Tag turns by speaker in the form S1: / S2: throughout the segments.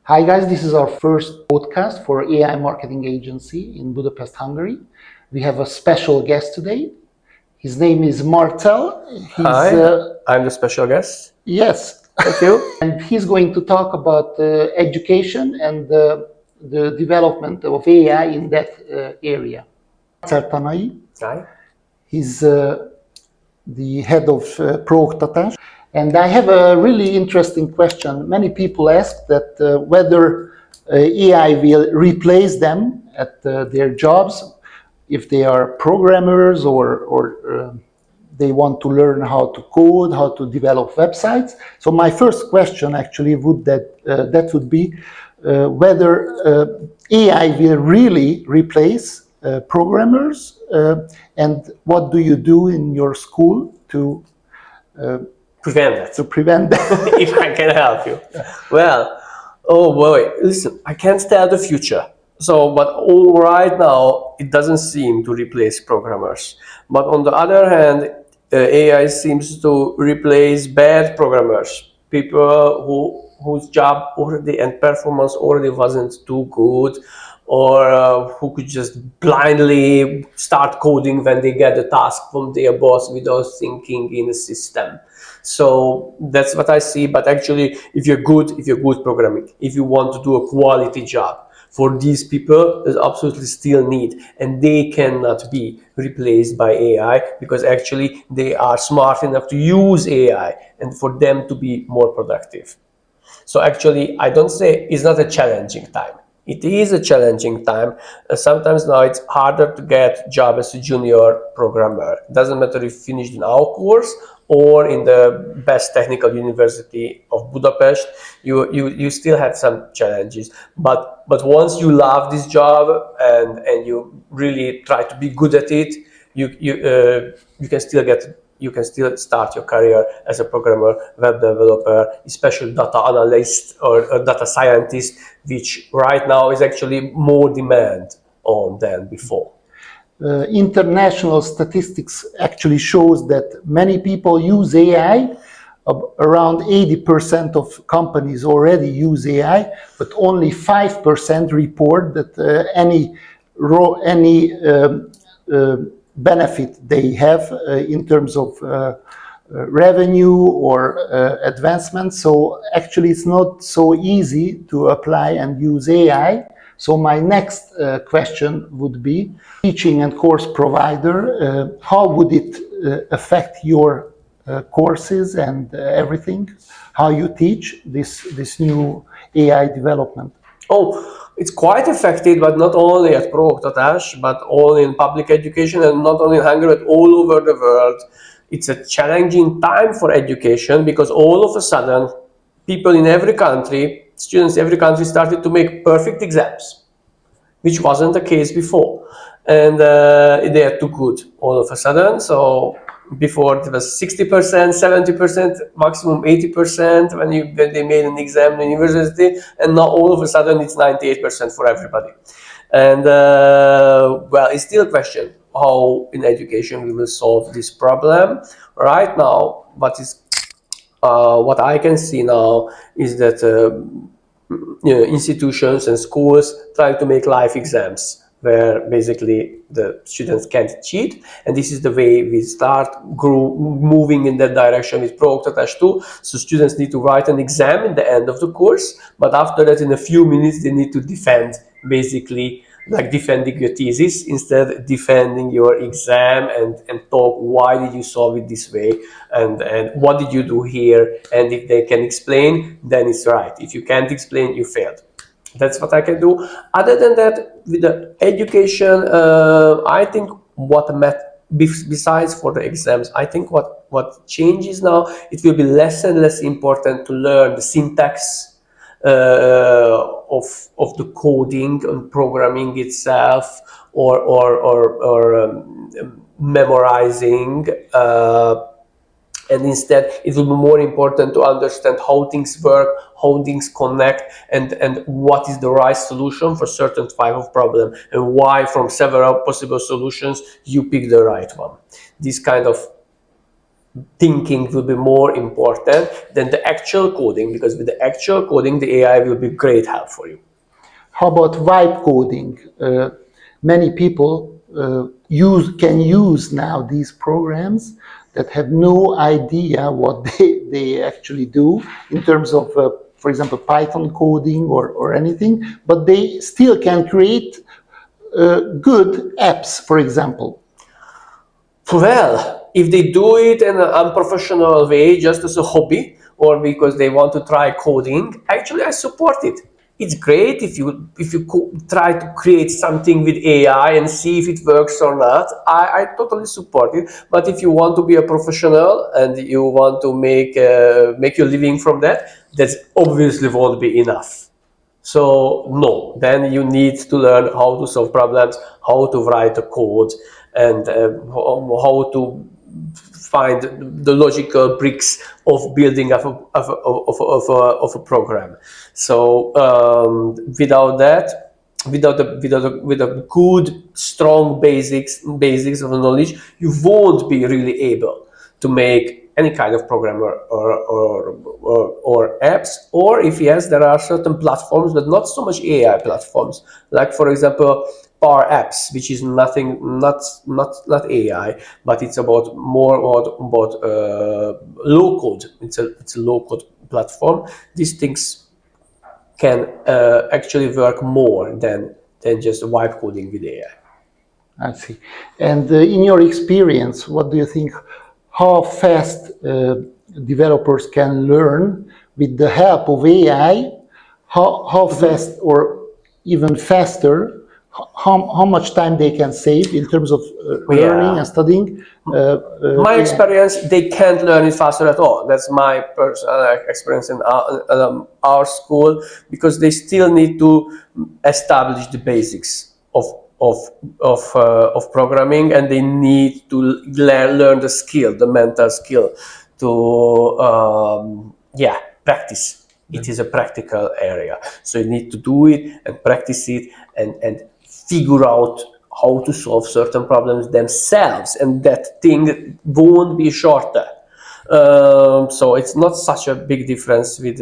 S1: Hi guys, this is our first podcast for AI marketing agency in Budapest, Hungary. We have a special guest today. His name is Marcell.
S2: Hi, I'm the special guest.
S1: Yes.
S2: Thank you.
S1: And he's going to talk about education and the development of AI in that area. Marcell Tanai.
S2: Hi.
S1: He's the head of Prooktatás. And I have a really interesting question. Many people ask that whether AI will replace them at their jobs if they are programmers or they want to learn how to code, how to develop websites. So my first question actually would would be whether AI will really replace programmers, and what do you do in your school to
S2: prevent that?
S1: To prevent that.
S2: If I can help you. Well, oh boy, listen, I can't tell the future. So, but right now, it doesn't seem to replace programmers. But on the other hand, AI seems to replace bad programmers, people whose job already and performance already wasn't too good, or who could just blindly start coding when they get a task from their boss without thinking in a system. So that's what I see. But actually, if you're good programming, if you want to do a quality job, for these people, there's absolutely still need, and they cannot be replaced by AI because actually they are smart enough to use AI and for them to be more productive. So actually, I don't say it's not a challenging time. It is a challenging time. Sometimes now it's harder to get a job as a junior programmer. It doesn't matter if you finished in our course or in the best technical university of Budapest, you still have some challenges. But once you love this job and you really try to be good at it, you can still start your career as a programmer, web developer, especially data analyst or data scientist, which right now is actually more demand on than before.
S1: International statistics actually shows that many people use AI. Around 80% of companies already use AI, but only 5% report that any benefit they have in terms of revenue or advancement. So actually it's not so easy to apply and use AI. So my next question would be, teaching and course provider, how would it affect your courses and everything? How you teach this new AI development?
S2: Oh, it's quite affected, but not only at Prooktatás, but all in public education, and not only in Hungary, but all over the world. It's a challenging time for education because all of a sudden, people in every country, students in every country started to make perfect exams, which wasn't the case before. And they are too good all of a sudden. So before it was 60%, 70%, maximum 80% when they made an exam in university, and now all of a sudden it's 98% for everybody. And well, it's still a question how in education we will solve this problem. Right now, what I can see now is that institutions and schools try to make live exams where basically the students can't cheat, and this is the way we start moving in that direction with Prooktatás too. So students need to write an exam in the end of the course, but after that in a few minutes they need to defend, basically like defending your thesis instead defending your exam, and talk why did you solve it this way, and what did you do here, and if they can explain, then it's right. If you can't explain, you failed. That's what I can do. Other than that, with the education, I think besides for the exams, I think what changes now, it will be less and less important to learn the syntax of the coding and programming itself, or memorizing. And instead, it will be more important to understand how things work, how things connect, and what is the right solution for certain type of problem, and why from several possible solutions you pick the right one. This kind of thinking will be more important than the actual coding, because with the actual coding, the AI will be great help for you.
S1: How about vibe coding? Many people can use now these programs that have no idea what they actually do in terms of, for example, Python coding or anything, but they still can create good apps, for example.
S2: Well, if they do it in an unprofessional way, just as a hobby, or because they want to try coding, actually I support it. It's great if you try to create something with AI and see if it works or not. I totally support it. But if you want to be a professional and you want to make your living from that, that obviously won't be enough. So no, then you need to learn how to solve problems, how to write a code, and how to find the logical bricks of building of a program. So without that, with a good strong basics of knowledge, you won't be really able to make any kind of programmer or apps. Or if yes, there are certain platforms, but not so much AI platforms, like for example Power Apps, which is nothing, not AI, but it's about more about low code. It's a low code platform. These things can actually work more than just vibe coding with AI.
S1: I see. And in your experience, what do you think? How fast developers can learn with the help of AI? How fast, or even faster? How much time they can save in terms of learning and studying?
S2: My experience, they can't learn it faster at all. That's my personal experience in our school, because they still need to establish the basics of programming, and they need to learn the skill, the mental skill, to practice. It is a practical area, so you need to do it and practice it and figure out how to solve certain problems themselves, and that thing won't be shorter. So it's not such a big difference with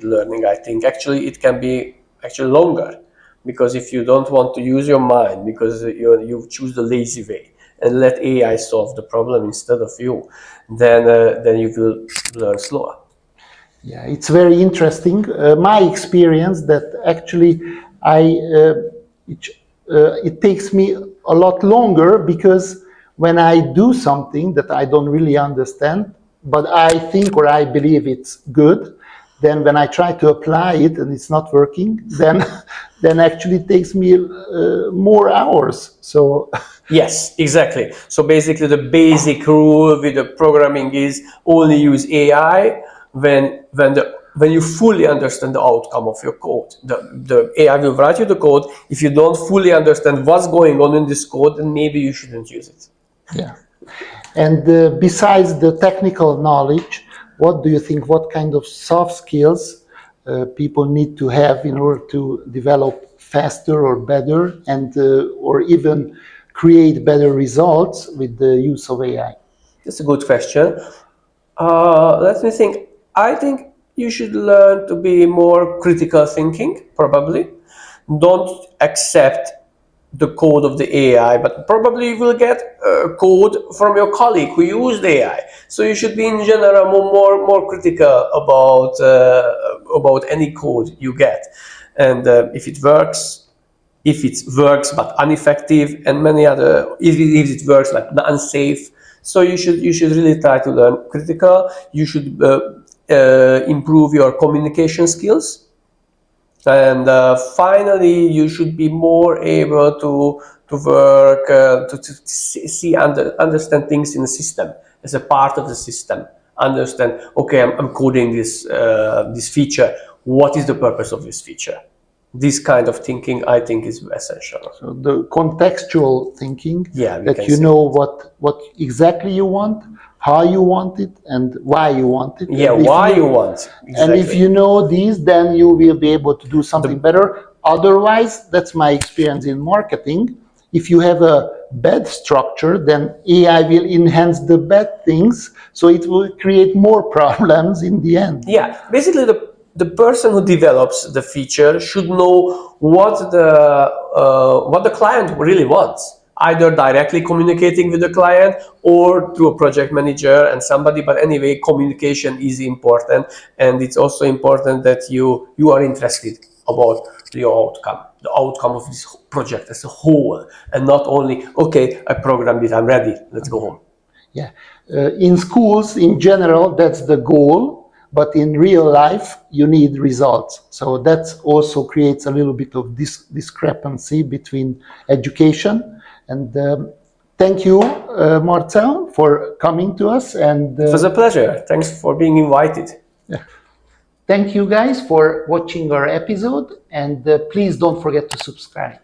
S2: learning. I think actually it can be actually longer, because if you don't want to use your mind, because you choose the lazy way and let AI solve the problem instead of you, then you will learn slower.
S1: Yeah, it's very interesting. My experience that actually it, it takes me a lot longer, because when I do something that I don't really understand, but I think or I believe it's good, then when I try to apply it and it's not working, then then actually it takes me more hours. So
S2: Yes, exactly. So basically, the basic rule with the programming is only use AI when you fully understand the outcome of your code. The AI will write you the code. If you don't fully understand what's going on in this code, then maybe you shouldn't use it.
S1: yeah. And besides the technical knowledge, what do you think? What kind of soft skills people need to have in order to develop faster or better, and or even create better results with the use of AI?
S2: That's a good question. Let me think. I think you should learn to be more critical thinking, probably. Don't accept the code of the AI, but probably you will get code from your colleague who used AI. So you should be in general more critical about any code you get, and if it works but ineffective, and many other, if it works like unsafe. So you should really try to learn critical. You should improve your communication skills, and finally you should be more able to work to see understand things in the system as a part of the system. Understand, okay, I'm coding this feature. What is the purpose of this feature? This kind of thinking, I think, is essential.
S1: So the contextual thinking,
S2: Yeah, we
S1: that
S2: can
S1: you
S2: say
S1: know what exactly you want, how you want it, and why you want it.
S2: Yeah,
S1: And if
S2: why you want,
S1: and if
S2: exactly.
S1: you know these, then you will be able to do something better. Otherwise, that's my experience in marketing. If you have a bad structure, then AI will enhance the bad things, so it will create more problems in the end.
S2: Yeah, basically the person who develops the feature should know what the client really wants, either directly communicating with the client or through a project manager and somebody. But anyway, communication is important, and it's also important that you are interested about the outcome of this project as a whole, and not only, okay, I programmed it, I'm ready, let's go home.
S1: Yeah. In schools, in general, that's the goal, but in real life, you need results. So that also creates a little bit of this discrepancy between education. And thank you, Marcell, for coming to us. And
S2: It was a pleasure. Thanks for being invited.
S1: thank you guys for watching our episode. And please don't forget to subscribe.